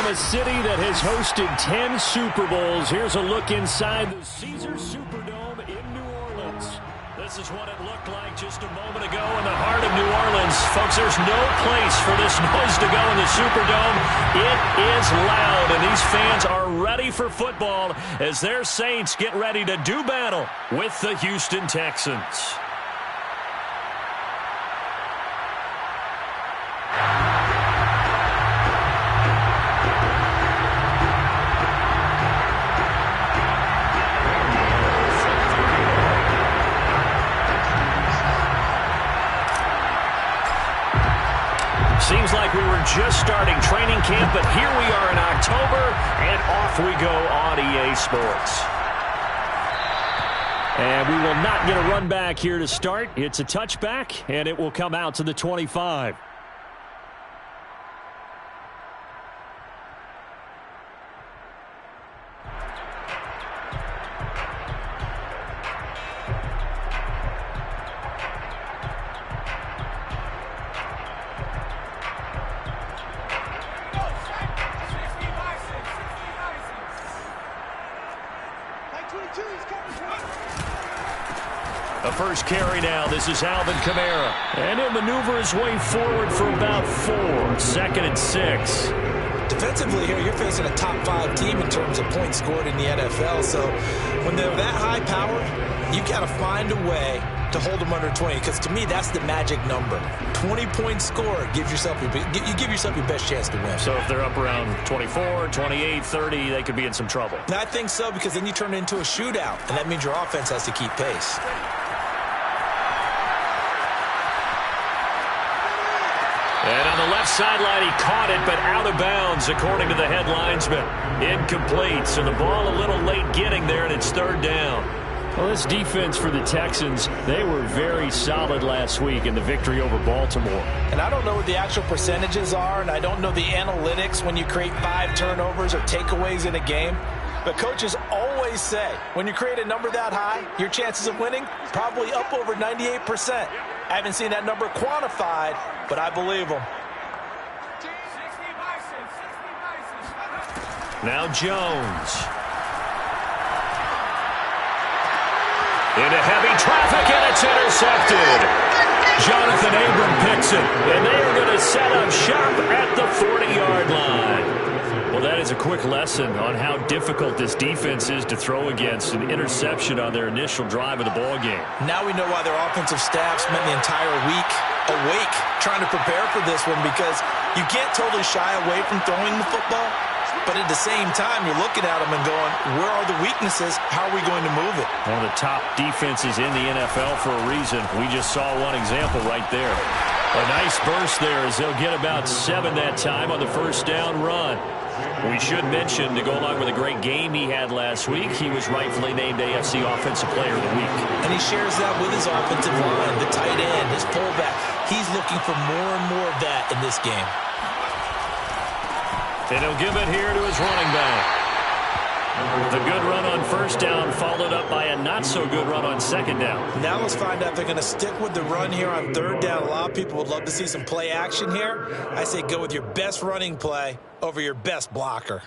a city that has hosted 10 Super Bowls. Here's a look inside the Caesars Superdome in New Orleans. This is what it looked like just a moment ago in the heart of New Orleans. Folks, there's no place for this noise to go in the Superdome. It is loud, and these fans are ready for football as their Saints get ready to do battle with the Houston Texans. Seems like we were just starting training camp, but here we are in October, and off we go on EA Sports. And we will not get a run back here to start. It's a touchback, and it will come out to the 25. The first carry now. This is Alvin Kamara. And he'll maneuver his way forward for about 4. 2nd and 6. Defensively here, you're facing a top 5 team in terms of points scored in the NFL. So when they're that high powered, you got to find a way to hold them under 20. Because to me, that's the magic number. 20 points scored gives yourself you give yourself your best chance to win. So if they're up around 24, 28, 30, they could be in some trouble. I think so, because then you turn it into a shootout, and that means your offense has to keep pace. And on the left sideline, he caught it, but out of bounds, according to the head linesman. Incomplete, so the ball a little late getting there, and it's 3rd down. Well, this defense for the Texans, they were very solid last week in the victory over Baltimore. And I don't know what the actual percentages are, and I don't know the analytics when you create 5 turnovers or takeaways in a game. But coaches always say, when you create a number that high, your chances of winning probably up over 98%. I haven't seen that number quantified, but I believe them. Now Jones. Into heavy traffic, and it's intercepted. Jonathan Abram picks it, and they are going to set up shop at the 40-yard line. Well, that is a quick lesson on how difficult this defense is to throw against. An interception on their initial drive of the ball game. Now we know why their offensive staff spent the entire week awake trying to prepare for this one, because you can't totally shy away from throwing the football, but at the same time, you're looking at them and going, where are the weaknesses? How are we going to move it? One of the top defenses in the NFL for a reason. We just saw one example right there. A nice burst there as they'll get about 7 that time on the first down run. We should mention, to go along with a great game he had last week, he was rightfully named AFC Offensive Player of the Week. And he shares that with his offensive line, the tight end, his fullback. He's looking for more and more of that in this game. And he'll give it here to his running back. The good run on first down followed up by a not-so-good run on second down. Now let's find out if they're going to stick with the run here on 3rd down. A lot of people would love to see some play action here. I say go with your best running play over your best blocker.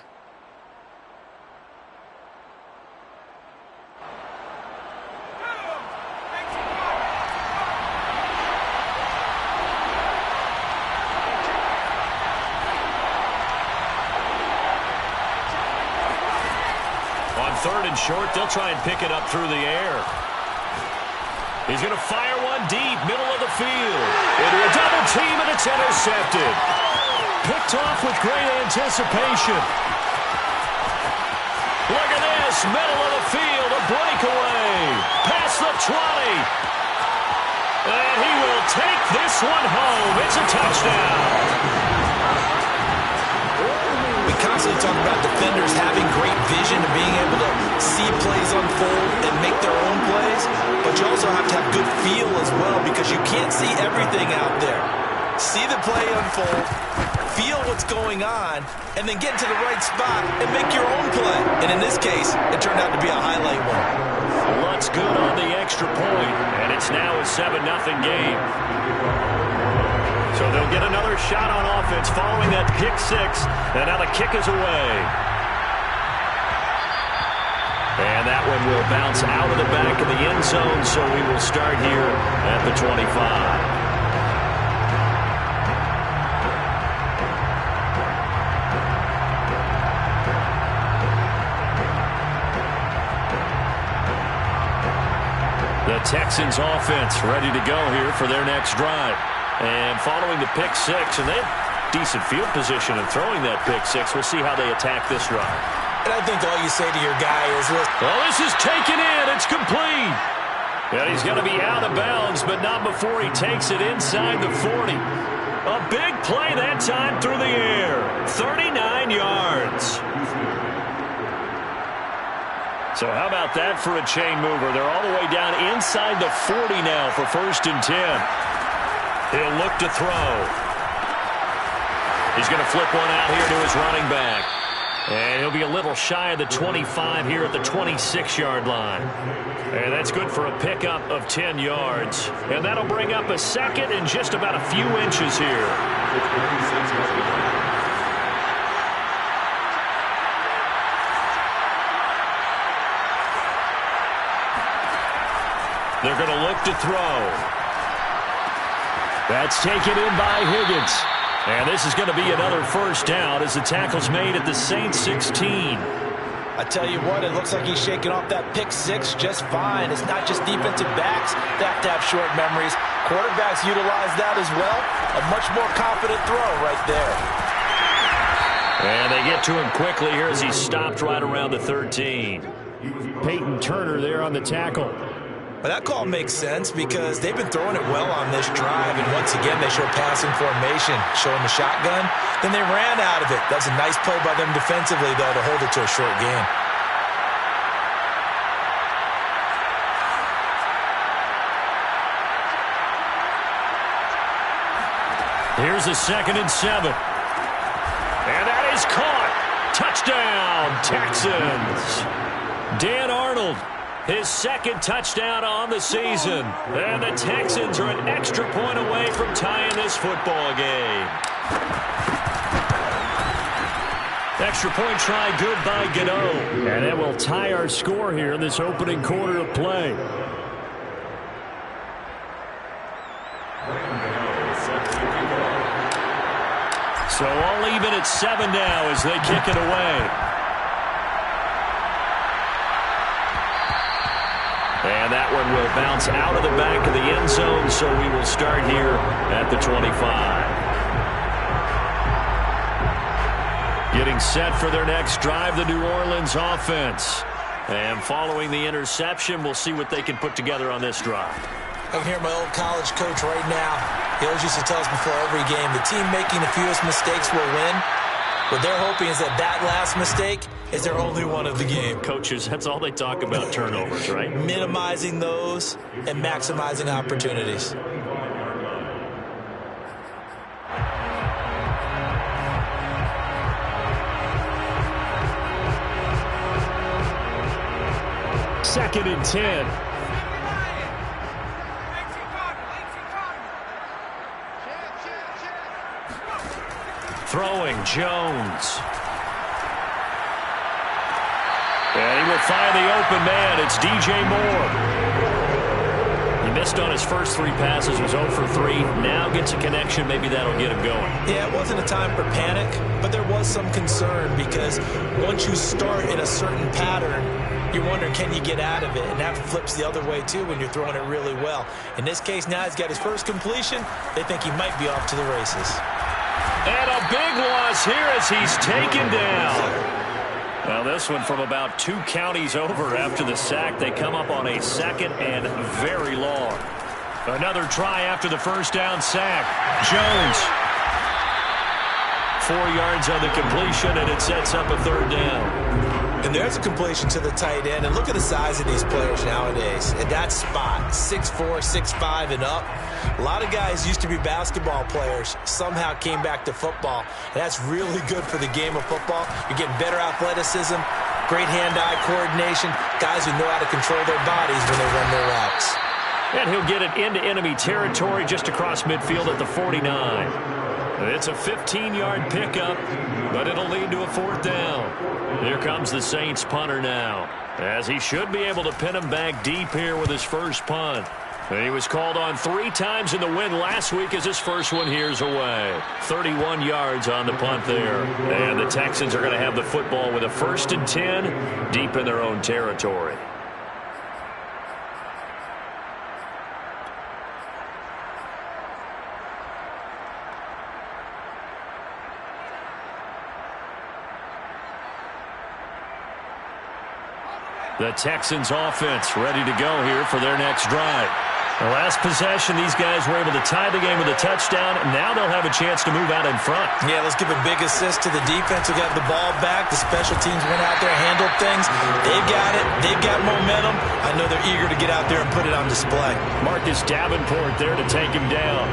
On 3rd and short, they'll try and pick it up through the air. He's going to fire one deep, middle of the field. Into a double team, and it's intercepted. Picked off with great anticipation. Look at this, middle of the field, a breakaway. Past the 20. And he will take this one home. It's a touchdown. We constantly talk about defenders having great vision and being able to see plays unfold and make their own plays, but you also have to have good feel as well, because you can't see everything out there. See the play unfold, feel what's going on, and then get into the right spot and make your own play. And in this case, it turned out to be a highlight one. Lutz good on the extra point, and it's now a 7-0 game. So they'll get another shot on offense following that pick six. And now the kick is away. And that one will bounce out of the back of the end zone, so we will start here at the 25. The Texans offense ready to go here for their next drive. And following the pick six, and they have decent field position in throwing that pick six. We'll see how they attack this drive. And I think all you say to your guy is, well, this is taken in. It's complete. And he's going to be out of bounds, but not before he takes it inside the 40. A big play that time through the air. 39 yards. So how about that for a chain mover? They're all the way down inside the 40 now for 1st and 10. He'll look to throw. He's going to flip one out here to his running back. And he'll be a little shy of the 25 here at the 26-yard line. And that's good for a pickup of 10 yards. And that'll bring up a second and just about a few inches here. They're going to look to throw. That's taken in by Higgins. And this is going to be another first down as the tackle's made at the Saints 16. I tell you what, it looks like he's shaking off that pick six just fine. It's not just defensive backs that have to have short memories. Quarterbacks utilize that as well. A much more confident throw right there. And they get to him quickly here as he's stopped right around the 13. Peyton Turner there on the tackle. But that call makes sense because they've been throwing it well on this drive. And once again, they show passing formation, showing the shotgun. Then they ran out of it. That's a nice play by them defensively, though, to hold it to a short gain. Here's a 2nd and 7. And that is caught. Touchdown, Texans. Dan Arnold. His 2nd touchdown on the season. And the Texans are an extra point away from tying this football game. Extra point try good by Gator. And it will tie our score here in this opening quarter of play. So all even at 7 now as they kick it away. And that one will bounce out of the back of the end zone, so we will start here at the 25. Getting set for their next drive, the New Orleans offense. And following the interception, we'll see what they can put together on this drive. I can hear my old college coach right now. He always used to tell us before every game, the team making the fewest mistakes will win. What they're hoping is that that last mistake is their only one of the game. Coaches, that's all they talk about, turnovers, right? Minimizing those and maximizing opportunities. Second and 10. Throwing Jones. And he will find the open man. It's DJ Moore. He missed on his first 3 passes, was 0 for 3. Now gets a connection. Maybe that'll get him going. Yeah, it wasn't a time for panic, but there was some concern because once you start in a certain pattern, you're wondering, can you get out of it? And that flips the other way, too, when you're throwing it really well. In this case, now he's got his first completion. They think he might be off to the races. And a big loss here as he's taken down. Well, this one from about 2 counties over after the sack. They come up on a 2nd and very long. Another try after the first down sack. Jones. 4 yards on the completion, and it sets up a 3rd down. And there's a completion to the tight end. And look at the size of these players nowadays. At that spot, 6'4", 6'5", and up. A lot of guys used to be basketball players, somehow came back to football. And that's really good for the game of football. You're getting better athleticism, great hand-eye coordination, guys who know how to control their bodies when they run their routes. And he'll get it into enemy territory just across midfield at the 49. It's a 15-yard pickup, but it'll lead to a 4th down. Here comes the Saints punter now, as he should be able to pin him back deep here with his first punt. He was called on 3 times in the win last week as his first one here's away. 31 yards on the punt there. And the Texans are going to have the football with a 1st and 10 deep in their own territory. The Texans offense ready to go here for their next drive. The last possession, these guys were able to tie the game with a touchdown. Now they'll have a chance to move out in front. Yeah, let's give a big assist to the defense who got the ball back. The special teams went out there, handled things. They've got it. They've got momentum. I know they're eager to get out there and put it on display. Marcus Davenport there to take him down.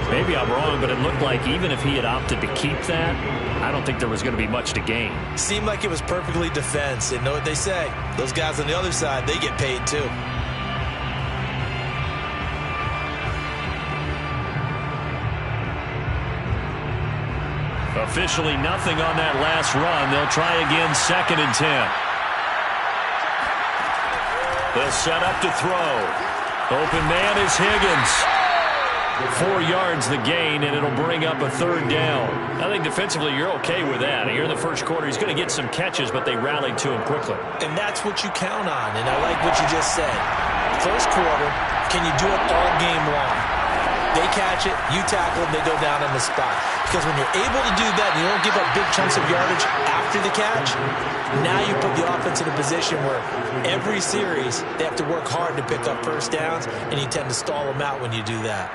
Maybe I'm wrong, but it looked like even if he had opted to keep that, I don't think there was going to be much to gain. Seemed like it was perfectly defense. And know what they say. Those guys on the other side, they get paid too. Officially nothing on that last run. They'll try again, 2nd and 10. They'll set up to throw. Open man is Higgins. 4 yards the gain, and it'll bring up a 3rd down. I think defensively you're okay with that. Here in the first quarter, he's going to get some catches, but they rallied to him quickly. And that's what you count on, and I like what you just said. First quarter, can you do it all game long? They catch it, you tackle them, they go down on the spot. Because when you're able to do that and you don't give up big chunks of yardage after the catch, now you put the offense in a position where every series they have to work hard to pick up first downs, and you tend to stall them out when you do that.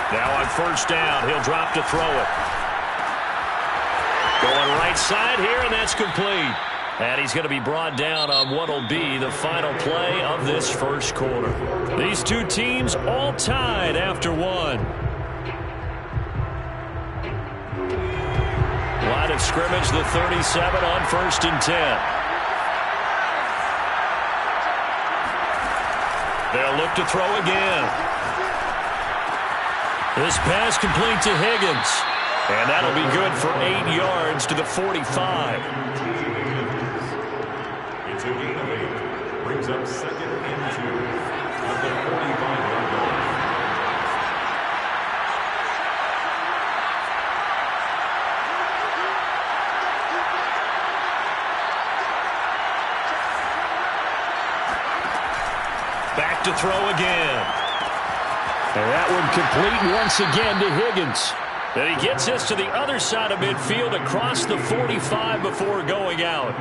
Now on 1st down, he'll drop to throw it. Going right side here, and that's complete. And he's going to be brought down on what will be the final play of this first quarter. These two teams all tied after 1. Line of scrimmage, the 37 on 1st and 10. They'll look to throw again. This pass complete to Higgins. And that'll be good for 8 yards to the 45. It's a gain of 8. Brings up 2nd and 2 at the 45-yard line. Back to throw again. And that one complete once again to Higgins. And he gets this to the other side of midfield across the 45 before going out.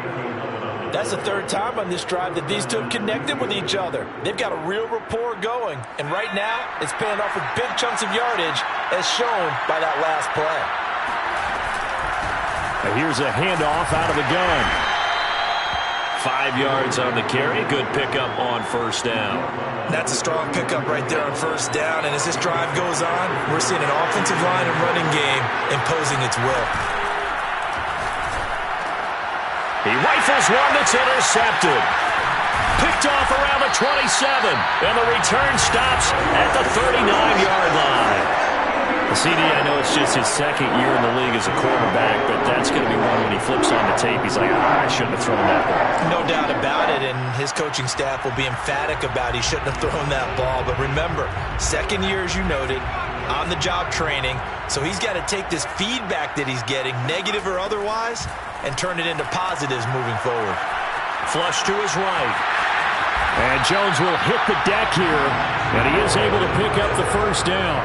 That's the 3rd time on this drive that these two have connected with each other. They've got a real rapport going. And right now, it's paying off with big chunks of yardage as shown by that last play. And here's a handoff out of the gun. 5 yards on the carry. Good pickup on 1st down. That's a strong pickup right there on 1st down. And as this drive goes on, we're seeing an offensive line and running game imposing its will. He rifles one that's intercepted. Picked off around the 27. And the return stops at the 39-yard line. CD, I know it's just his 2nd year in the league as a quarterback, but that's going to be one when he flips on the tape. He's like, I shouldn't have thrown that ball. No doubt about it, and his coaching staff will be emphatic about he shouldn't have thrown that ball. But remember, 2nd year, as you noted, on-the-job training, so he's got to take this feedback that he's getting, negative or otherwise, and turn it into positives moving forward. Flush to his right. And Jones will hit the deck here, and he is able to pick up the 1st down.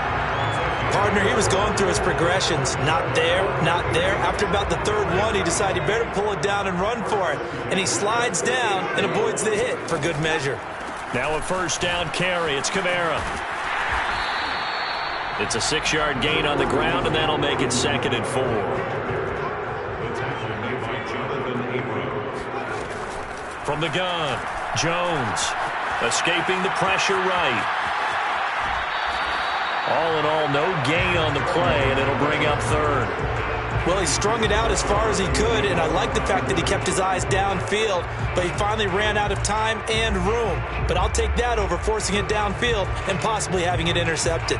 Partner, he was going through his progressions. Not there, not there. After about the 3rd one, he decided he better pull it down and run for it. And he slides down and avoids the hit for good measure. Now a 1st down carry. It's Kamara. It's a 6-yard gain on the ground, and that'll make it 2nd and 4. From the gun, Jones escaping the pressure right. All in all, no gain on the play, and it'll bring up 3rd. Well, he strung it out as far as he could, and I like the fact that he kept his eyes downfield, but he finally ran out of time and room. But I'll take that over forcing it downfield and possibly having it intercepted.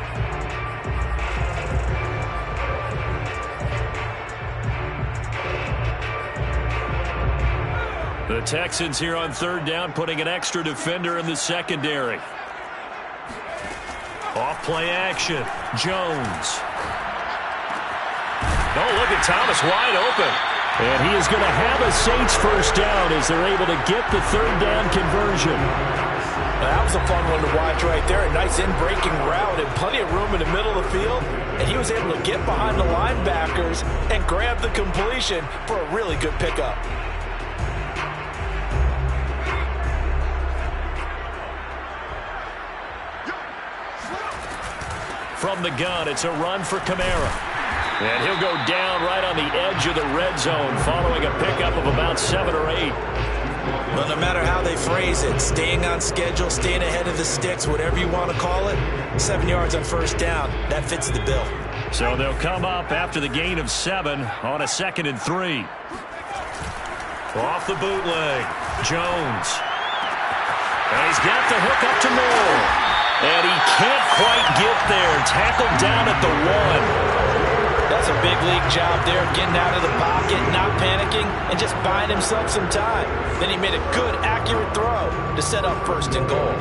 The Texans here on third down, putting an extra defender in the secondary. Off play action. Jones. Oh, look at Thomas wide open. And he is going to have a Saints first down as they're able to get the third down conversion. That was a fun one to watch right there. A nice in-breaking route and plenty of room in the middle of the field. And he was able to get behind the linebackers and grab the completion for a really good pickup. From the gun, it's a run for Kamara. And he'll go down right on the edge of the red zone following a pickup of about 7 or 8. Well, no matter how they phrase it, staying on schedule, staying ahead of the sticks, whatever you want to call it, 7 yards on first down, that fits the bill. So they'll come up after the gain of 7 on a 2nd and 3. Off the bootleg, Jones. And he's got the hook up to Moore. And he can't quite get there. Tackled down at the 1. That's a big league job there, getting out of the pocket, not panicking, and just buying himself some time. Then he made a good, accurate throw to set up 1st and goal.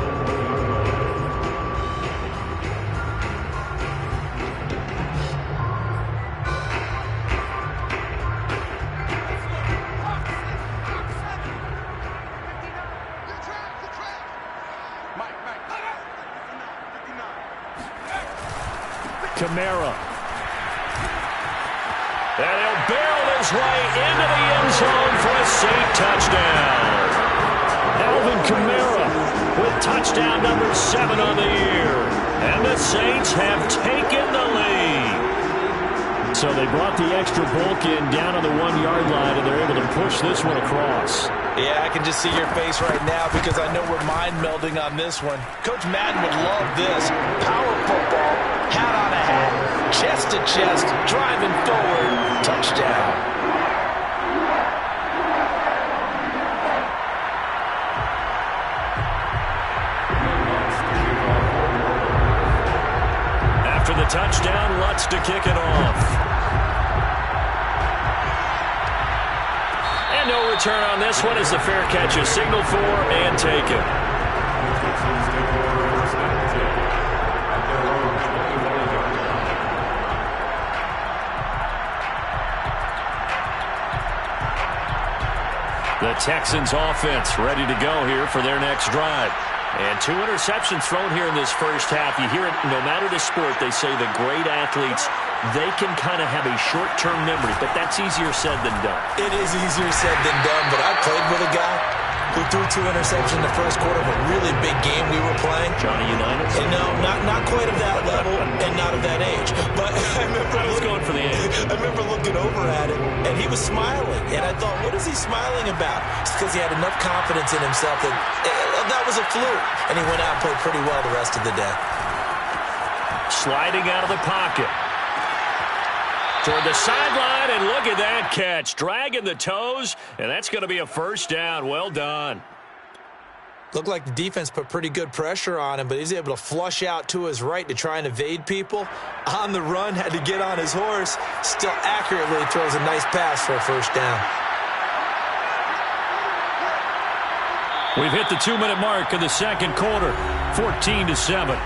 Kamara. And he'll barrel his way into the end zone for a Saint touchdown. Alvin Kamara with touchdown number 7 on the year. And the Saints have taken the lead. So they brought the extra bulk in down on the 1-yard line, and they're able to push this one across. Yeah, I can just see your face right now because I know we're mind melding on this one. Coach Madden would love this. Power football, hat on a hat, chest to chest, driving forward, touchdown. After the touchdown, Lutz to kick it off. No return on this one as the fair catch is signaled for and taken. The Texans offense ready to go here for their next drive. And 2 interceptions thrown here in this first half. You hear it, no matter the sport, they say the great athletes, they can kind of have a short-term memory, but that's easier said than done. It is easier said than done, but I played with a guy who threw 2 interceptions in the first quarter of a really big game we were playing. Johnny Unitas? And no, not quite of that level and not of that age. But I was going for the age. I remember looking over at him, and he was smiling. And I thought, what is he smiling about? It's because he had enough confidence in himself that that was a fluke. And he went out and played pretty well the rest of the day. Sliding out of the pocket. Toward the sideline, and look at that catch. Dragging the toes, and that's going to be a first down. Well done. Looked like the defense put pretty good pressure on him, but he's able to flush out to his right to try and evade people. On the run, had to get on his horse. Still accurately throws a nice pass for a first down. We've hit the 2-minute mark of the second quarter, 14-7.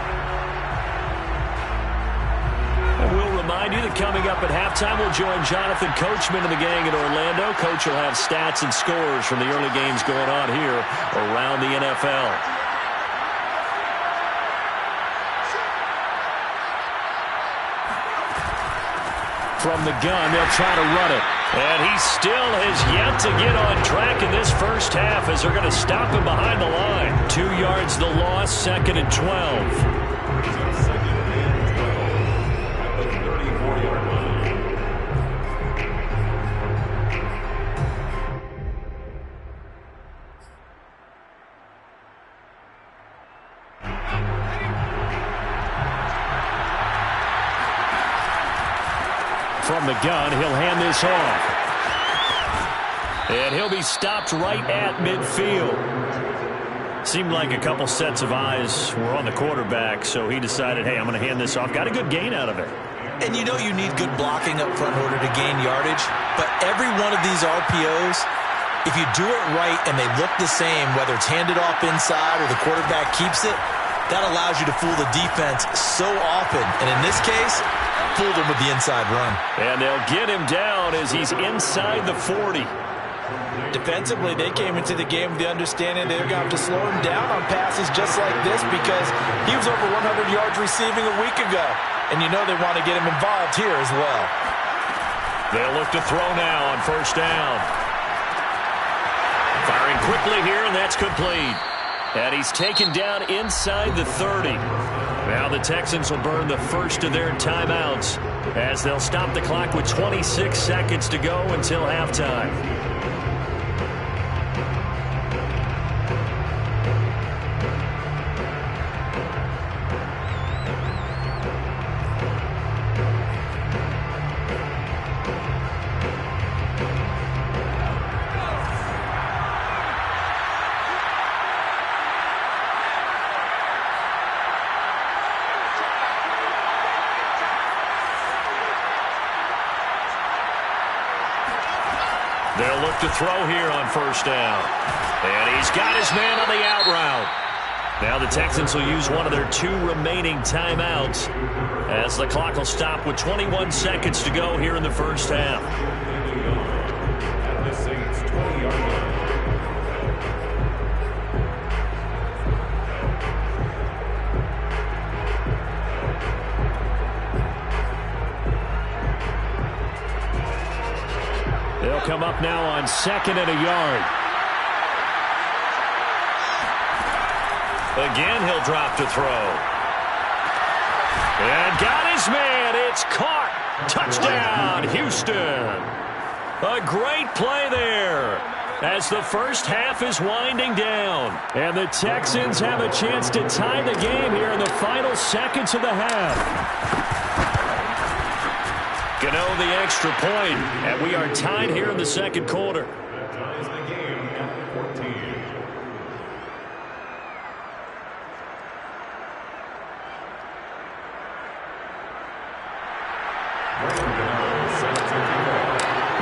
And we'll remind you that coming up at halftime, we'll join Jonathan Coachman and the gang in Orlando. Coach will have stats and scores from the early games going on here around the NFL. From the gun, they'll try to run it. And he still has yet to get on track in this first half as they're going to stop him behind the line. 2 yards the loss, 2nd and 12. From the gun, he'll hand this off. And he'll be stopped right at midfield. Seemed like a couple sets of eyes were on the quarterback, so he decided, hey, I'm going to hand this off. Got a good gain out of it. And you know you need good blocking up front in order to gain yardage, but every one of these RPOs, if you do it right and they look the same, whether it's handed off inside or the quarterback keeps it, that allows you to fool the defense so often. And in this case, fooled him with the inside run. And they'll get him down as he's inside the 40. Defensively, they came into the game with the understanding they're going to have to slow him down on passes just like this because he was over 100 yards receiving a week ago. And you know they want to get him involved here as well. They'll look to throw now on first down. Firing quickly here, and that's complete. And he's taken down inside the 30. Now the Texans will burn the first of their timeouts as they'll stop the clock with 26 seconds to go until halftime. They'll look to throw here on first down. And he's got his man on the out route. Now the Texans will use one of their 2 remaining timeouts as the clock will stop with 21 seconds to go here in the first half. At the Saints' 20-yard line. They'll come up now on 2nd and a yard. Again, he'll drop to throw. And got his man. It's caught. Touchdown, Houston. A great play there as the first half is winding down. And the Texans have a chance to tie the game here in the final seconds of the half. Gano the extra point, and we are tied here in the second quarter. That ties the game at 14.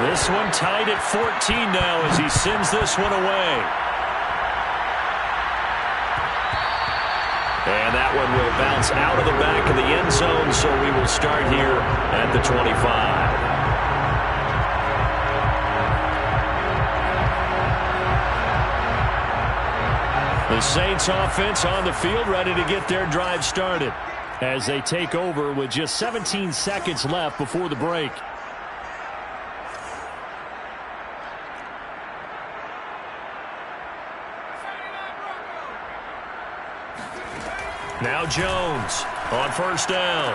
This one tied at 14 now as he sends this one away. And that one will bounce out of the back of the end zone, so we will start here at the 25. The Saints offense on the field ready to get their drive started as they take over with just 17 seconds left before the break. Now Jones on first down.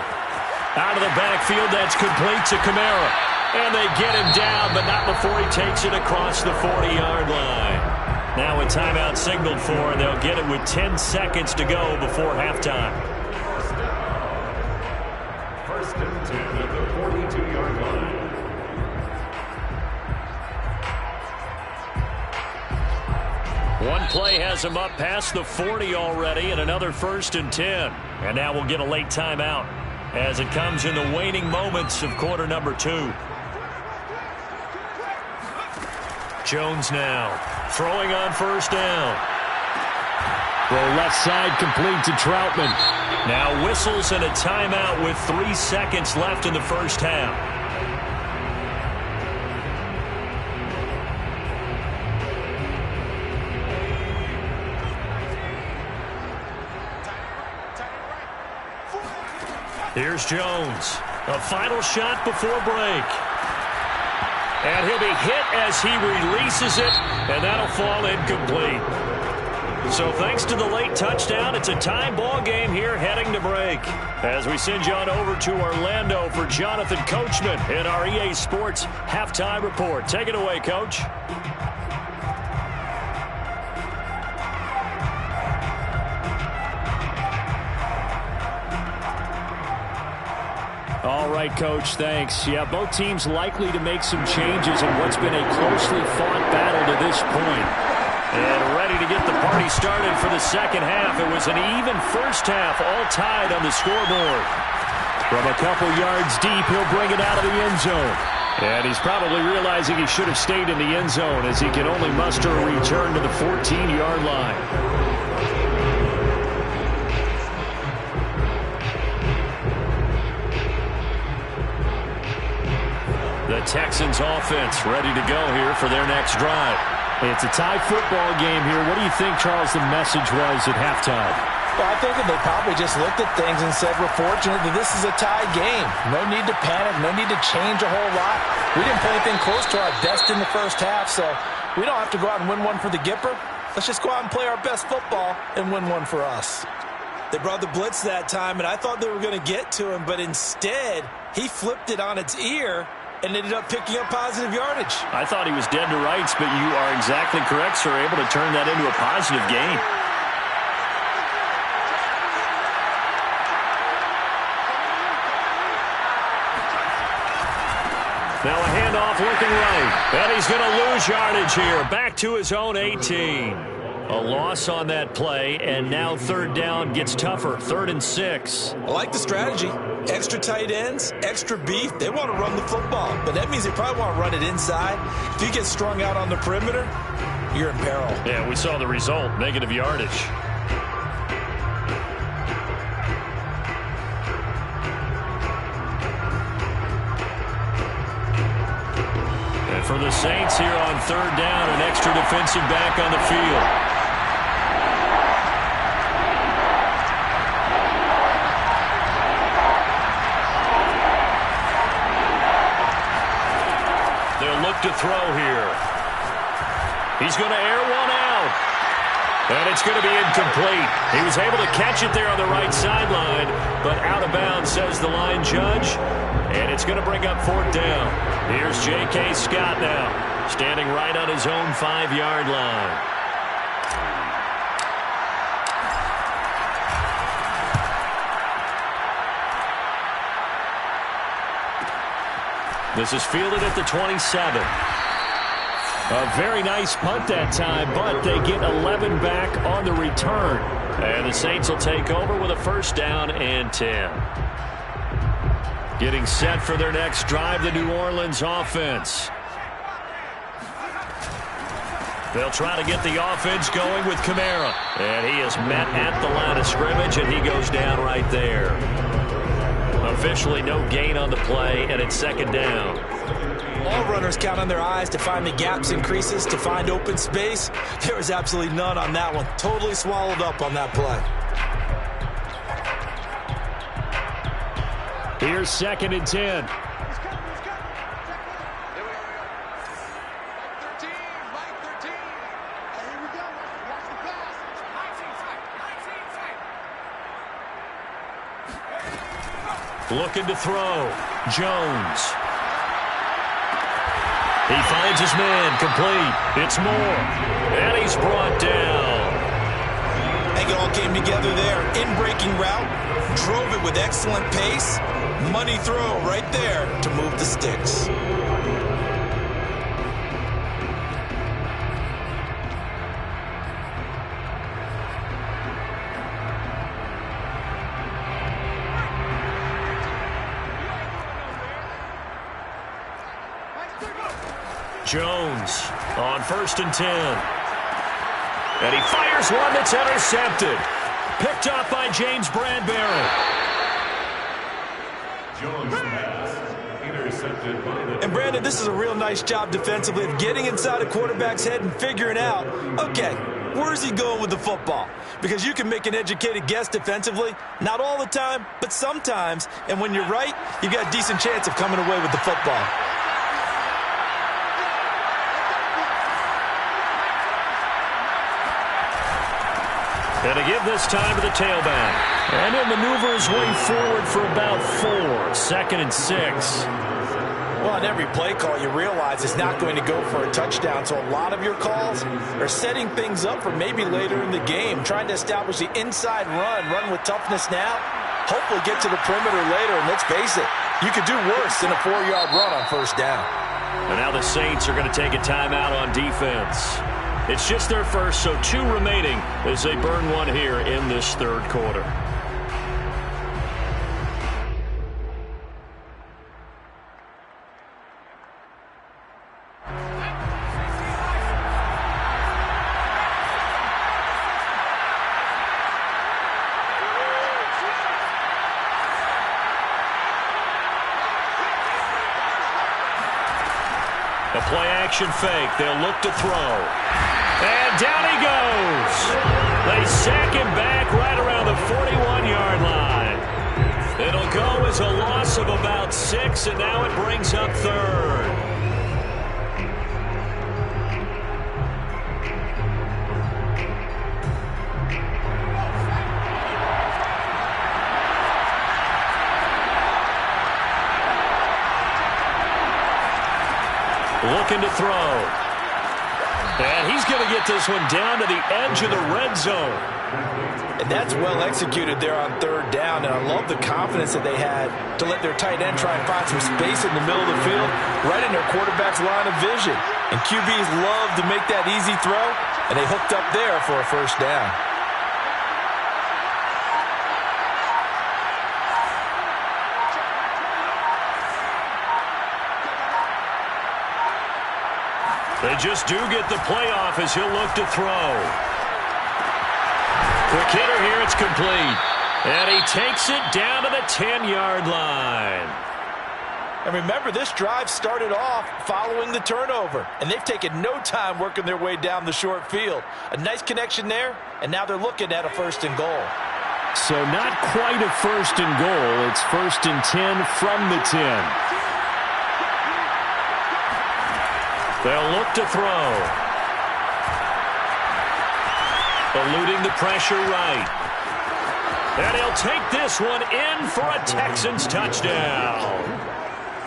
Out of the backfield, that's complete to Kamara. And they get him down, but not before he takes it across the 40-yard line. Now a timeout signaled for, and they'll get it with 10 seconds to go before halftime. First and 10 at the 42-yard line. One play has him up past the 40 already, and another first and 10. And now we'll get a late timeout as it comes in the waning moments of quarter number 2. Jones now throwing on first down. Throw left side complete to Troutman. Now whistles and a timeout with 3 seconds left in the first half. Here's Jones. A final shot before break. And he'll be hit as he releases it, and that'll fall incomplete. So thanks to the late touchdown, it's a tie ball game here heading to break. As we send you on over to Orlando for Jonathan Coachman in our EA Sports Halftime Report. Take it away, Coach. All right, Coach, thanks. Yeah, both teams likely to make some changes in what's been a closely fought battle to this point. And ready to get the party started for the second half. It was an even first half, all tied on the scoreboard. From a couple yards deep, he'll bring it out of the end zone. And he's probably realizing he should have stayed in the end zone as he can only muster a return to the 14-yard line. The Texans offense ready to go here for their next drive. It's a tie football game here. What do you think, Charles, the message was at halftime? Well, I think that they probably just looked at things and said, we're fortunate that this is a tie game. No need to panic. No need to change a whole lot. We didn't play anything close to our best in the first half, so we don't have to go out and win one for the Gipper. Let's just go out and play our best football and win one for us. They brought the blitz that time, and I thought they were going to get to him, but instead, he flipped it on its ear and ended up picking up positive yardage. I thought he was dead to rights, but you are exactly correct, sir, able to turn that into a positive gain. Now a handoff looking right, and he's going to lose yardage here, back to his own 18. A loss on that play, and now third down gets tougher, 3rd and 6. I like the strategy. Extra tight ends, extra beef. They want to run the football, but that means they probably want to run it inside. If you get strung out on the perimeter, you're in peril. Yeah, we saw the result, negative yardage. And for the Saints here on third down, an extra defensive back on the field. To throw here. He's going to air one out. And it's going to be incomplete. He was able to catch it there on the right sideline, but out of bounds, says the line judge. And it's going to bring up 4th down. Here's J.K. Scott now, standing right on his own 5-yard line. This is fielded at the 27. A very nice punt that time, but they get 11 back on the return. And the Saints will take over with a 1st down and 10. Getting set for their next drive, the New Orleans offense. They'll try to get the offense going with Kamara. And he is met at the line of scrimmage, and he goes down right there. Officially no gain on the play, and it's 2nd down. All runners count on their eyes to find the gaps and creases, to find open space. There was absolutely none on that one. Totally swallowed up on that play. Here's 2nd and 10. Looking to throw. Jones. He finds his man, complete. It's Moore. And he's brought down. I think it all came together there. In-breaking route. Drove it with excellent pace. Money throw right there to move the sticks. Jones on 1st and 10. And he fires one that's intercepted. Picked up by James Bradbury. Jones pass intercepted by the... And Brandon, this is a real nice job defensively of getting inside a quarterback's head and figuring out, okay, where's he going with the football? Because you can make an educated guess defensively. Not all the time, but sometimes. And when you're right, you've got a decent chance of coming away with the football. And to give this time to the tailback. And he'll maneuver his way forward for about 4. 2nd and 6. Well, on every play call, you realize it's not going to go for a touchdown. So a lot of your calls are setting things up for maybe later in the game, trying to establish the inside run with toughness now. Hopefully get to the perimeter later, and let's face it, You could do worse than a 4-yard run on first down. And now the Saints are going to take a timeout on defense. It's just their first, so 2 remaining as they burn one here in this third quarter. A play-action fake. They'll look to throw. And down he goes. They sack him back right around the 41-yard line. It'll go as a loss of about 6, and now it brings up third. Looking to throw. And he's going to get this one down to the edge of the red zone. And that's well executed there on third down. And I love the confidence that they had to let their tight end try and find some space in the middle of the field, right in their quarterback's line of vision. And QBs love to make that easy throw, and they hooked up there for a first down. They just do get the playoff as he'll look to throw. Quick hitter here, it's complete. And he takes it down to the 10-yard line. And remember, this drive started off following the turnover, and they've taken no time working their way down the short field. A nice connection there, and now they're looking at a 1st and goal. So not quite a 1st and goal. It's 1st and 10 from the 10. They'll look to throw. Eluding the pressure right. And he'll take this one in for a Texans touchdown.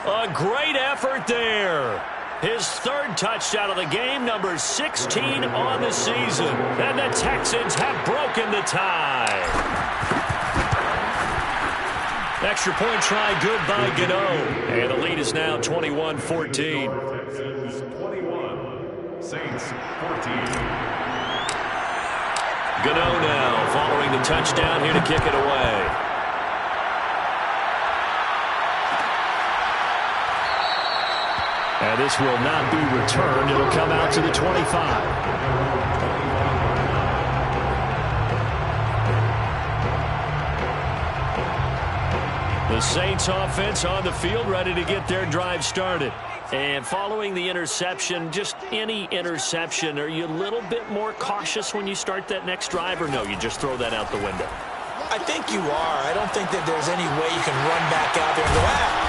A great effort there. His 3rd touchdown of the game, number 16 on the season. And the Texans have broken the tie. Extra point try good by Gator. And the lead is now 21-14. Texans 21, Saints 14. Gator now following the touchdown here to kick it away. And this will not be returned. It'll come out to the 25. The Saints offense on the field, ready to get their drive started. And following the interception, just any interception, are you a little bit more cautious when you start that next drive, or no, you just throw that out the window? I think you are. I don't think that there's any way you can run back out there and go,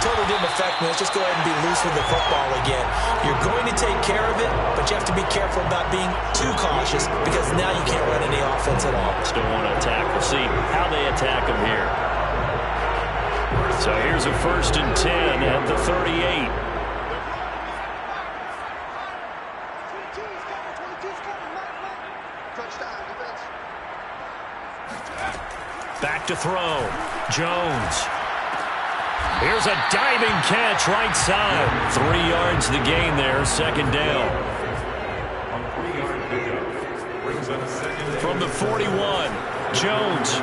totally didn't affect me. Let's just go ahead and be loose with the football again. You're going to take care of it, but you have to be careful about being too cautious because now you can't run any offense at all. Still want to attack. We'll see how they attack them here. So here's a 1st and 10 at the 38. Back to throw. Jones. Here's a diving catch right side. 3 yards the gain there, 2nd down. On 3-yard pickup, brings up 2nd. From the 41, Jones.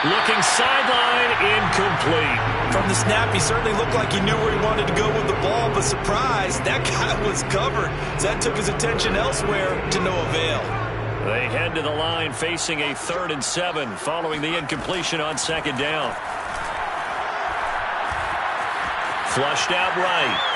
Looking sideline, incomplete. From the snap, he certainly looked like he knew where he wanted to go with the ball, but surprise, that guy was covered. So that took his attention elsewhere to no avail. They head to the line facing a 3rd and 7 following the incompletion on 2nd down. Flushed out right.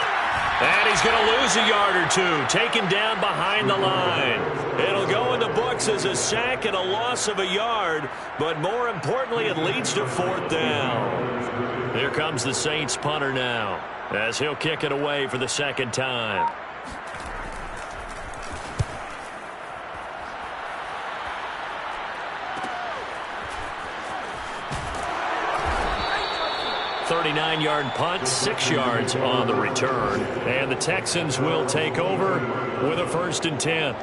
And he's going to lose a yard or 2. Taken down behind the line. It'll go in the books as a sack and a loss of a yard. But more importantly, it leads to 4th down. Here comes the Saints punter now as he'll kick it away for the 2nd time. Nine-yard punt, 6 yards on the return. And the Texans will take over with a 1st and 10.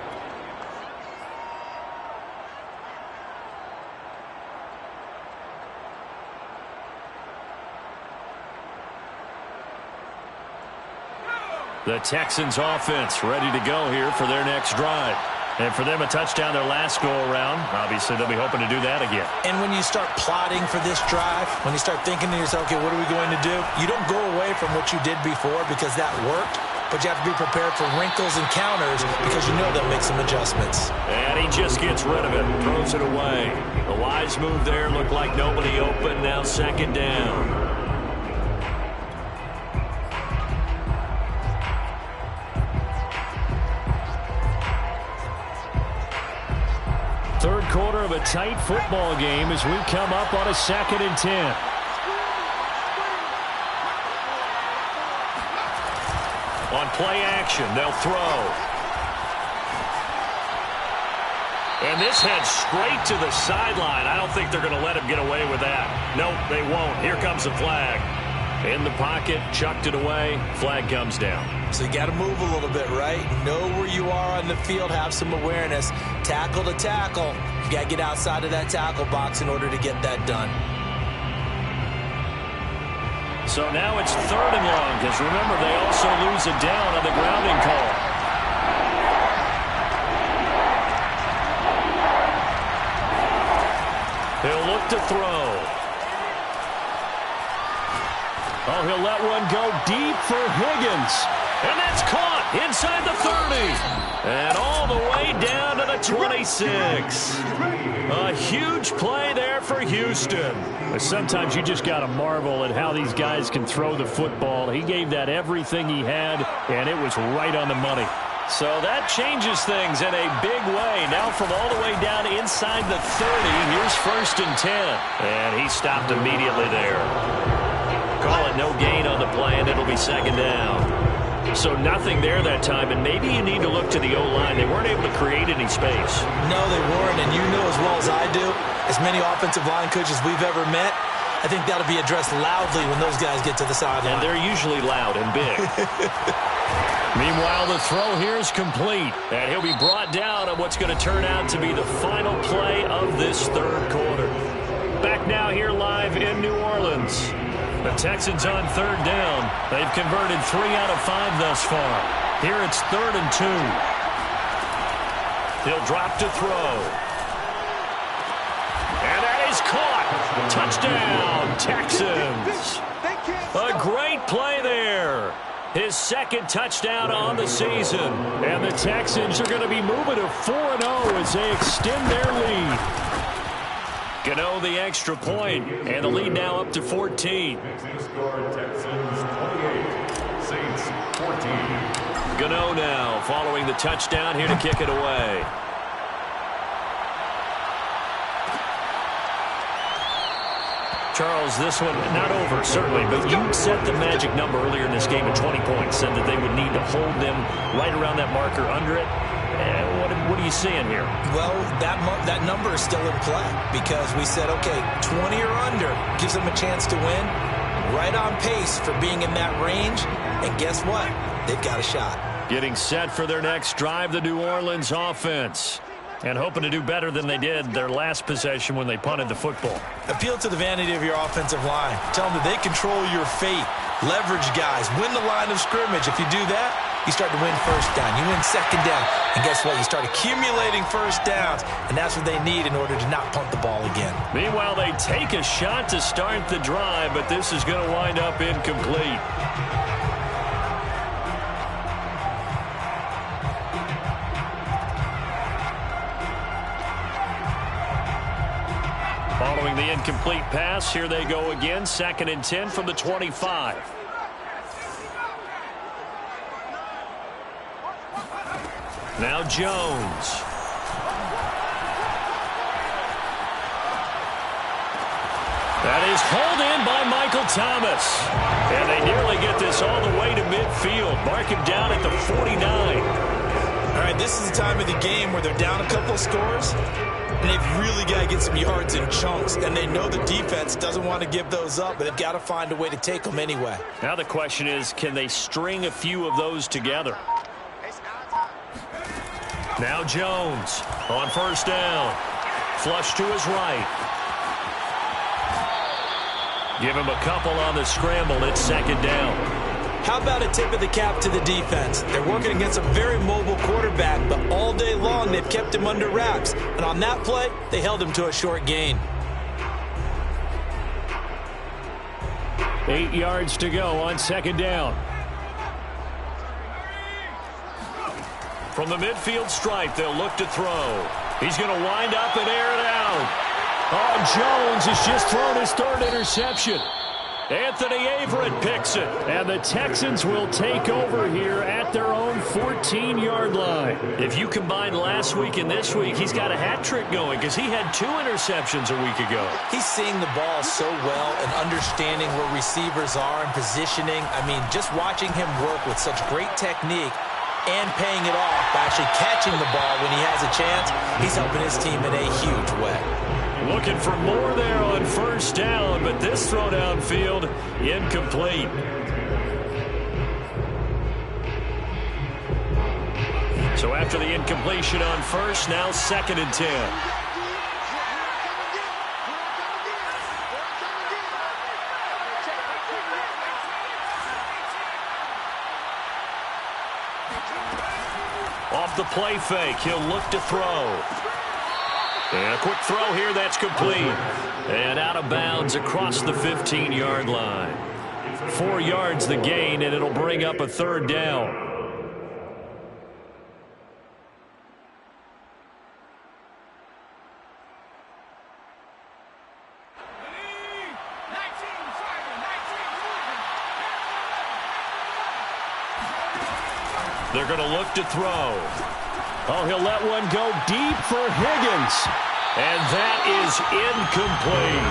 The Texans offense ready to go here for their next drive. And for them, a touchdown their last go-around. Obviously, they'll be hoping to do that again. And when you start plotting for this drive, when you start thinking to yourself, okay, what are we going to do? You don't go away from what you did before because that worked, but you have to be prepared for wrinkles and counters because you know they'll make some adjustments. And he just gets rid of it, throws it away. The wise move there, looked like nobody open, now second down. Third quarter of a tight football game as we come up on a 2nd and 10. On play action, they'll throw. And this heads straight to the sideline. I don't think they're going to let him get away with that. Nope, they won't. Here comes the flag. In the pocket, chucked it away. Flag comes down. So you got to move a little bit, right? Know where you are on the field, have some awareness. Tackle to tackle. You got to get outside of that tackle box in order to get that done. So now it's 3rd and long, because remember, they also lose a down on the grounding call. He'll look to throw. Oh, he'll let one go deep for Higgins. And that's caught inside the 30. And all the way down to the 26. A huge play there for Houston. Sometimes you just got to marvel at how these guys can throw the football. He gave that everything he had, and it was right on the money. So that changes things in a big way. Now from all the way down inside the 30, here's 1st and 10. And he stopped immediately there. Call it no gain on the play, and it'll be 2nd down. So nothing there that time, and maybe you need to look to the O-line. They weren't able to create any space. No, they weren't, and you know as well as I do, as many offensive line coaches we've ever met, I think that'll be addressed loudly when those guys get to the sideline. And they're usually loud and big. Meanwhile, the throw here is complete, and he'll be brought down on what's going to turn out to be the final play of this 3rd quarter. Back now here live in New Orleans. The Texans on 3rd down. They've converted 3 out of 5 thus far. Here it's 3rd and 2. He'll drop to throw. And that is caught. Touchdown, Texans. A great play there. His 2nd touchdown on the season. And the Texans are going to be moving to 4-0 as they extend their lead. Gano the extra point, and the lead now up to 14. Texans 28, Saints 14. Gano now following the touchdown here to kick it away. Charles, this one not over, certainly, but you set the magic number earlier in this game at 20 points, said that they would need to hold them right around that marker under it. What are you seeing here? Well, that number is still in play because we said, okay, 20 or under gives them a chance to win. Right on pace for being in that range. And guess what? They've got a shot. Getting set for their next drive, the New Orleans offense. And hoping to do better than they did their last possession when they punted the football. Appeal to the vanity of your offensive line. Tell them that they control your fate. Leverage guys. Win the line of scrimmage. If you do that, you start to win 1st down. You win 2nd down. And guess what? You start accumulating 1st downs. And that's what they need in order to not punt the ball again. Meanwhile, they take a shot to start the drive, but this is going to wind up incomplete. Following the incomplete pass, here they go again. 2nd and 10 from the 25. Now Jones. That is hauled in by Michael Thomas. And they nearly get this all the way to midfield. Mark him down at the 49. All right, this is the time of the game where they're down a couple of scores. And they've really got to get some yards in chunks. And they know the defense doesn't want to give those up, but they've got to find a way to take them anyway. Now the question is, can they string a few of those together? Now Jones on 1st down. Flush to his right. Give him a couple on the scramble. It's 2nd down. How about a tip of the cap to the defense? They're working against a very mobile quarterback, but all day long they've kept him under wraps. And on that play, they held him to a short gain. 8 yards to go on second down. From the midfield stripe, they'll look to throw. He's going to wind up and air it out. Oh, Jones has just thrown his third interception. Anthony Averett picks it, and the Texans will take over here at their own 14-yard line. If you combine last week and this week, he's got a hat trick going because he had 2 interceptions a week ago. He's seeing the ball so well and understanding where receivers are and positioning. I mean, just watching him work with such great technique and paying it off by actually catching the ball when he has a chance, he's helping his team in a huge way. Looking for more there on first down, but this throw downfield incomplete. So after the incompletion on first, now 2nd and 10. Off the play fake, he'll look to throw. And a quick throw here, that's complete. And out of bounds across the 15-yard line. 4 yards the gain, and it'll bring up a third down. They're going to look to throw. Oh, he'll let one go deep for Higgins. And that is incomplete.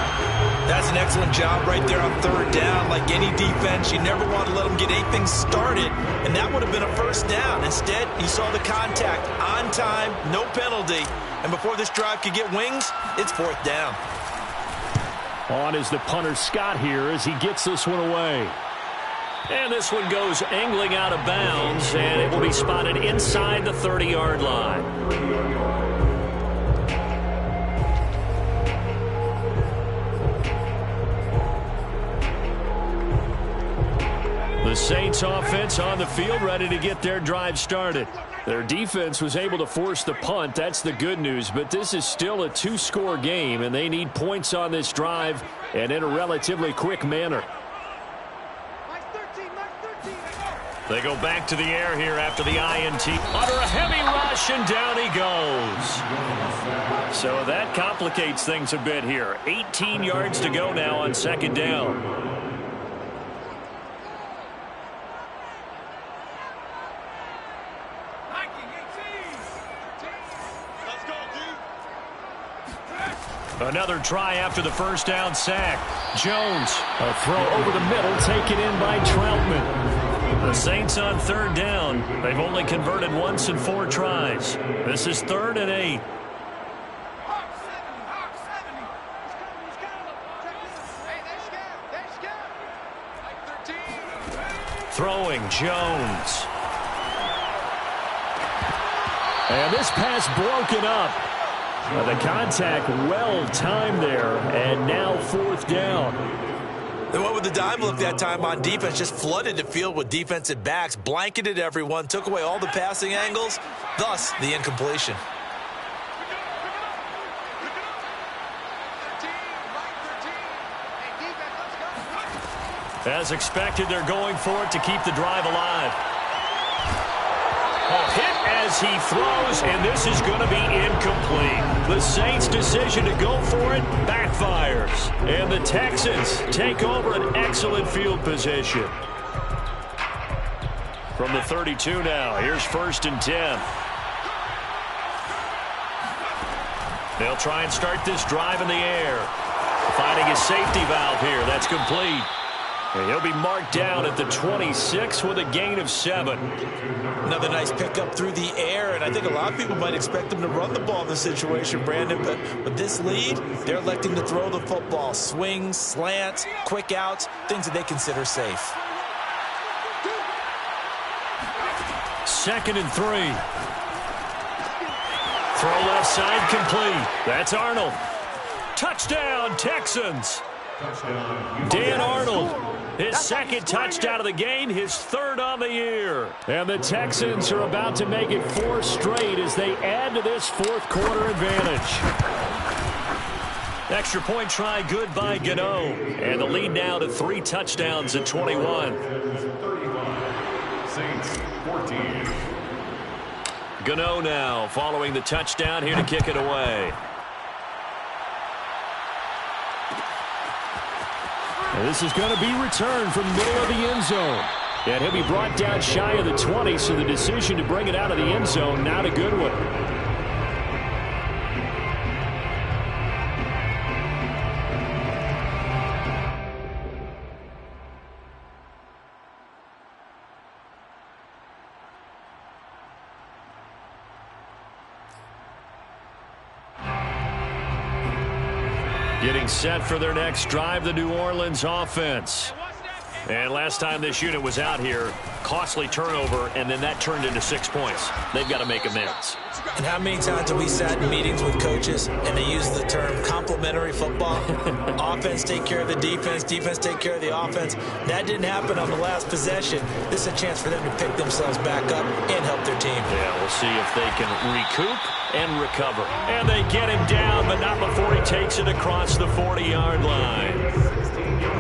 That's an excellent job right there on third down. Like any defense, you never want to let them get anything started. And that would have been a first down. Instead, you saw the contact on time, no penalty. And before this drive could get wings, it's 4th down. On is the punter Scott here as he gets this one away. And this one goes angling out of bounds, and it will be spotted inside the 30-yard line. The Saints offense on the field ready to get their drive started. Their defense was able to force the punt. That's the good news, but this is still a 2-score game, and they need points on this drive and in a relatively quick manner. They go back to the air here after the INT. Under a heavy rush, and down he goes. So that complicates things a bit here. 18 yards to go now on second down. Another try after the first down sack. Jones, a throw over the middle, taken in by Troutman. The Saints on third down. They've only converted once in 4 tries. This is 3rd and 8. Throwing, Jones. And this pass broken up. The contact well timed there, and now 4th down. They went with the dime look that time on defense, just flooded the field with defensive backs, blanketed everyone, took away all the passing angles, thus the incompletion. As expected, they're going for it to keep the drive alive. A hit as he throws, and this is going to be incomplete. The Saints' decision to go for it backfires. And the Texans take over an excellent field position. From the 32 now, here's 1st and 10. They'll try and start this drive in the air. Finding his safety valve here. That's complete. And he'll be marked down at the 26 with a gain of 7. Another nice pickup through the air, and I think a lot of people might expect them to run the ball in this situation, Brandon, but with this lead, they're electing to throw the football. Swings, slants, quick outs, things that they consider safe. 2nd and 3. Throw left side complete. That's Arnold. Touchdown, Texans. Touchdown. Dan Arnold, his second touchdown of the game, his third on the year. And the Texans are about to make it 4 straight as they add to this fourth quarter advantage. Extra point try good by Gator. And the lead now to 3 touchdowns at 21. 35. Saints 14. Gano now following the touchdown here to kick it away. And this is going to be returned from the middle of the end zone. And he'll be brought down shy of the 20, so the decision to bring it out of the end zone, not a good one. Getting set for their next drive, the New Orleans offense. And last time this unit was out here, costly turnover, and then that turned into 6 points. They've got to make amends. And how many times have we sat in meetings with coaches and they use the term complementary football? Offense take care of the defense, defense take care of the offense. That didn't happen on the last possession. This is a chance for them to pick themselves back up and help their team. Yeah, we'll see if they can recoup and recover. And they get him down, but not before he takes it across the 40-yard line.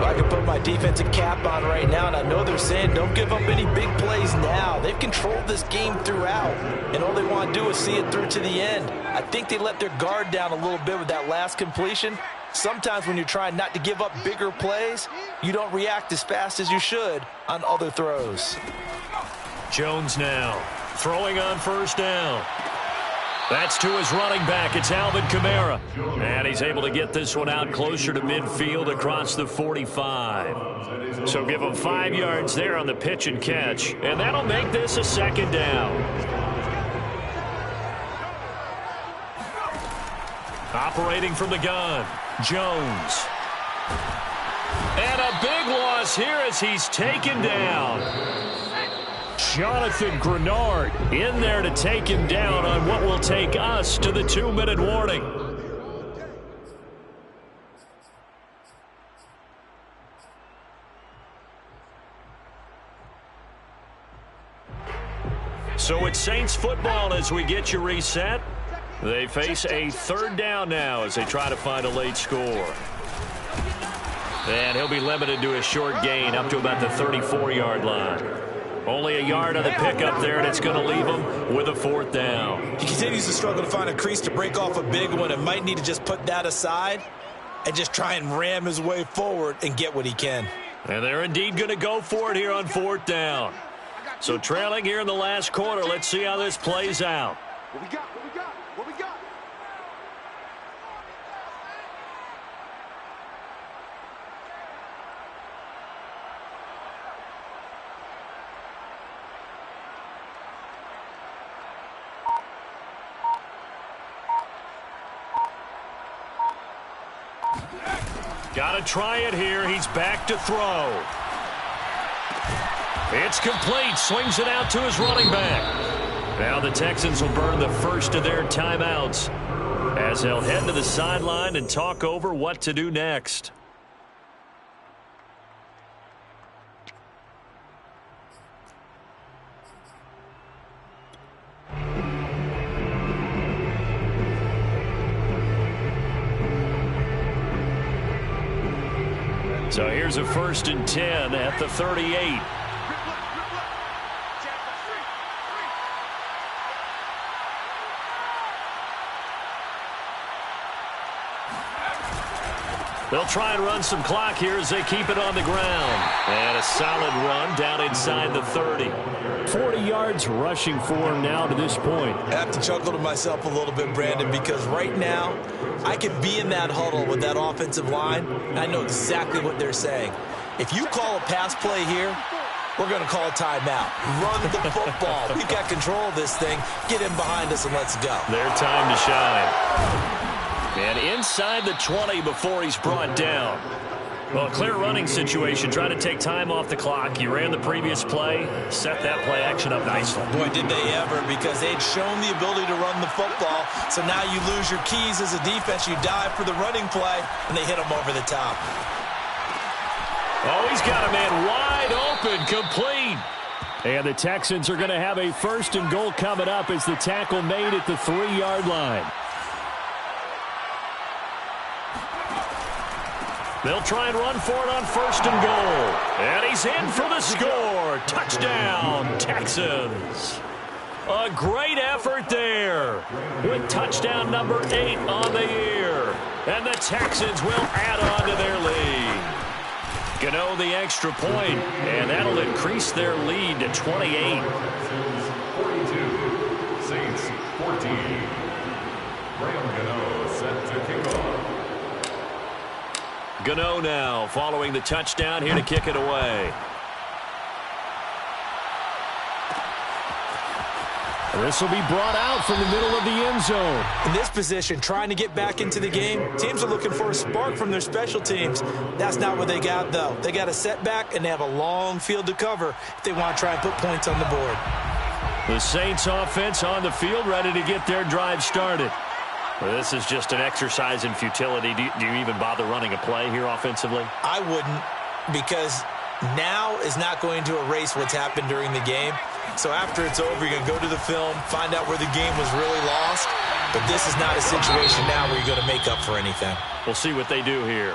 I can put my defensive cap on right now, and I know they're saying don't give up any big plays now. They've controlled this game throughout, and all they want to do is see it through to the end. I think they let their guard down a little bit with that last completion. Sometimes when you're trying not to give up bigger plays, you don't react as fast as you should on other throws. Jones now throwing on first down. That's to his running back. It's Alvin Kamara. And he's able to get this one out closer to midfield across the 45. So give him 5 yards there on the pitch and catch. And that'll make this a second down. Operating from the gun, Jones. And a big loss here as he's taken down. Jonathan Grenard in there to take him down on what will take us to the 2-minute warning. So it's Saints football as we get you reset. They face a 3rd down now as they try to find a late score. And he'll be limited to a short gain up to about the 34-yard line. Only a yard on the pickup there, and it's going to leave him with a 4th down. He continues to struggle to find a crease to break off a big one and might need to just put that aside and just try and ram his way forward and get what he can. And they're indeed going to go for it here on 4th down. So trailing here in the last quarter, let's see how this plays out. What we got? What we got? What we got? Got to try it here. He's back to throw. It's complete. Swings it out to his running back. Now the Texans will burn the first of their timeouts as they'll head to the sideline and talk over what to do next. So here's a 1st and 10 at the 38. They'll try and run some clock here as they keep it on the ground. And a solid run down inside the 30. 40 yards rushing for him now to this point. I have to chuckle to myself a little bit, Brandon, because right now I could be in that huddle with that offensive line, and I know exactly what they're saying. If you call a pass play here, we're going to call a timeout. Run the football. We've got control of this thing. Get him behind us and let's go. Their time to shine. And inside the 20 before he's brought down. Well, clear running situation, trying to take time off the clock. He ran the previous play, set that play action up nicely. Boy, did they ever, because they'd shown the ability to run the football. So now you lose your keys as a defense. You dive for the running play, and they hit them over the top. Oh, he's got a man wide open, complete. And the Texans are going to have a first and goal coming up as the tackle made at the 3-yard line. They'll try and run for it on first and goal. And he's in for the score. Touchdown, Texans. A great effort there with touchdown number 8 on the year. And the Texans will add on to their lead. Gano the extra point, and that'll increase their lead to 28. 42, Saints 14. Graham Gano set to kick off. Gano now following the touchdown here to kick it away. This will be brought out from the middle of the end zone. In this position, trying to get back into the game, teams are looking for a spark from their special teams. That's not what they got, though. They got a setback, and they have a long field to cover if they want to try and put points on the board. The Saints offense on the field, ready to get their drive started. Well, this is just an exercise in futility. Do you even bother running a play here offensively? I wouldn't, because now is not going to erase what's happened during the game. So after it's over, you're going to go to the film, find out where the game was really lost. But this is not a situation now where you're going to make up for anything. We'll see what they do here.